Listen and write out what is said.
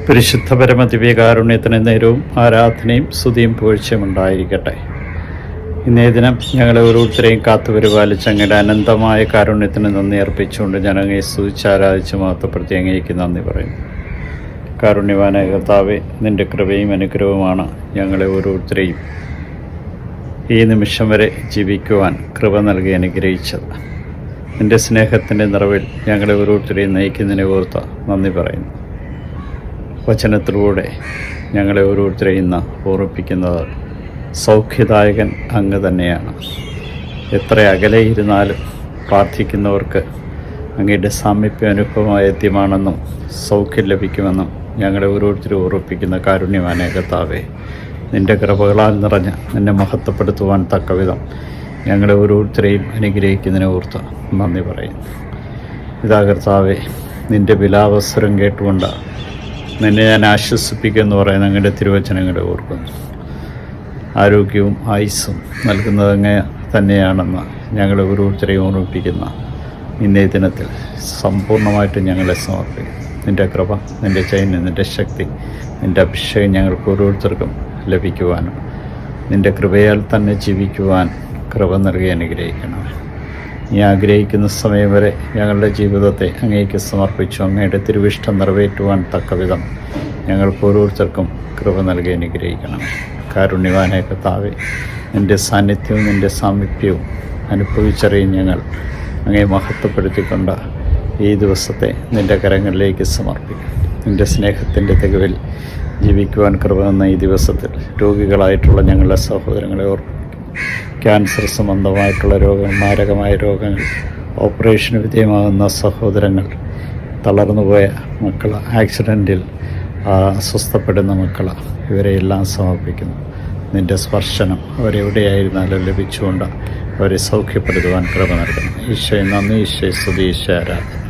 പരിശുദ്ധ പരമദിവ്യകാരുണ്യത്തിന് നേരവും ആരാധനയും സ്തുതിയും പുകഴ്ചയും ഉണ്ടായിരിക്കട്ടെ. ഇന്നേ ദിനം ഞങ്ങളെ ഓരോരുത്തരെയും കാത്തുപരിപാലിച്ച് അങ്ങയുടെ അനന്തമായ കാരുണ്യത്തിന് നന്ദി അർപ്പിച്ചുകൊണ്ട് ഞാൻ അങ്ങയെ സ്തുതിച്ച് ആരാധിച്ച് മഹത്വപ്പെടുത്തി അങ്ങേക്ക് നന്ദി പറയുന്നു. കാരുണ്യവാനായ കർത്താവേ, നിൻ്റെ കൃപയും അനുഗ്രഹവുമാണ് ഞങ്ങളെ ഓരോരുത്തരെയും ഈ നിമിഷം വരെ ജീവിക്കുവാൻ കൃപ നൽകി അനുഗ്രഹിച്ചത്. നിൻ്റെ സ്നേഹത്തിൻ്റെ നിറവിൽ ഞങ്ങളെ ഓരോരുത്തരെയും നയിക്കുന്നതിനെ ഓർത്ത് നന്ദി പറയുന്നു. വചനത്തിലൂടെ ഞങ്ങളെ ഓരോരുത്തരെയും ഇന്ന് ഓർമ്മിപ്പിക്കുന്നത് സൗഖ്യദായകൻ അങ്ങ് തന്നെയാണ്. എത്ര അകലെ ഇരുന്നാലും പ്രാർത്ഥിക്കുന്നവർക്ക് അങ്ങയുടെ സാമീപ്യ അനുഭവമായ എത്തിയമാണെന്നും സൗഖ്യം ലഭിക്കുമെന്നും ഞങ്ങളെ ഓരോരുത്തരും ഓർമ്മിപ്പിക്കുന്ന കാരുണ്യവാനായ കർത്താവേ, നിൻ്റെ കൃപകളാൽ നിറഞ്ഞ നിന്നെ മഹത്വപ്പെടുത്തുവാൻ തക്കവിധം ഞങ്ങളെ ഓരോരുത്തരെയും അനുഗ്രഹിക്കുന്നതിനെ ഓർത്ത് നന്ദി പറയുന്നു. ഇതാ കർത്താവേ, നിൻ്റെ വിലാപസ്വരം കേട്ടുകൊണ്ട് നിന്നെ ഞാൻ ആശ്വസിപ്പിക്കുമെന്ന് പറയുന്ന അങ്ങയുടെ തിരുവചനങ്ങളെ ഓർക്കുന്നു. ആരോഗ്യവും ആയുസ്സും നൽകുന്നത് അങ്ങ് തന്നെയാണെന്ന് ഞങ്ങളെ ഓരോരുത്തരെയും ഓർമ്മിപ്പിക്കുന്ന ഇന്നേ ദിനത്തിൽ സമ്പൂർണ്ണമായിട്ടും ഞങ്ങളെ സമർപ്പിക്കും. നിൻ്റെ കൃപ, നിൻ്റെ ചൈന്യം, നിൻ്റെ ശക്തി, നിൻ്റെ അഭിഷേകം ഞങ്ങൾക്ക് ഓരോരുത്തർക്കും ലഭിക്കുവാനും നിൻ്റെ കൃപയാൽ തന്നെ ജീവിക്കുവാൻ കൃപ നൽകി അനുഗ്രഹിക്കണം. നീ ആഗ്രഹിക്കുന്ന സമയം വരെ ഞങ്ങളുടെ ജീവിതത്തെ അങ്ങേക്ക് സമർപ്പിച്ചു അങ്ങയുടെ തിരുവിഷ്ടം നിറവേറ്റുവാൻ തക്കവിധം ഞങ്ങൾക്ക് ഓരോരുത്തർക്കും കൃപ നൽകി അനുഗ്രഹിക്കണം. കാരുണ്യവാനായ കർത്താവേ, നിൻ്റെ സാന്നിധ്യവും നിൻ്റെ സാമീപ്യവും അനുഭവിച്ചറിയും ഞങ്ങൾ അങ്ങയെ മഹത്വപ്പെടുത്തിക്കൊണ്ട് ഈ ദിവസത്തെ നിൻ്റെ കരങ്ങളിലേക്ക് സമർപ്പിക്കും. നിൻ്റെ സ്നേഹത്തിൻ്റെ തികവിൽ ജീവിക്കുവാൻ കൃപ എന്ന ഈ ദിവസത്തിൽ രോഗികളായിട്ടുള്ള ഞങ്ങളുടെ സഹോദരങ്ങളെ ഓർക്കും. ക്യാൻസർ സംബന്ധമായിട്ടുള്ള രോഗങ്ങൾ, മാരകമായ രോഗങ്ങൾ, ഓപ്പറേഷന് വിധേയമാകുന്ന സഹോദരങ്ങൾ, തളർന്നുപോയ മക്കൾ, ആക്സിഡൻറ്റിൽ അസ്വസ്ഥപ്പെടുന്ന മക്കൾ, ഇവരെയെല്ലാം സമർപ്പിക്കുന്നു. നിൻ്റെ സ്പർശനം അവരെവിടെയായിരുന്നാലും ലഭിച്ചുകൊണ്ട് അവരെ സൗഖ്യപ്പെടുത്തുവാൻ കൃപ നൽകണം. ഈശോയെ നന്ദി, ഈശോയെ സ്തുതി, ഈശോ ആരാധന.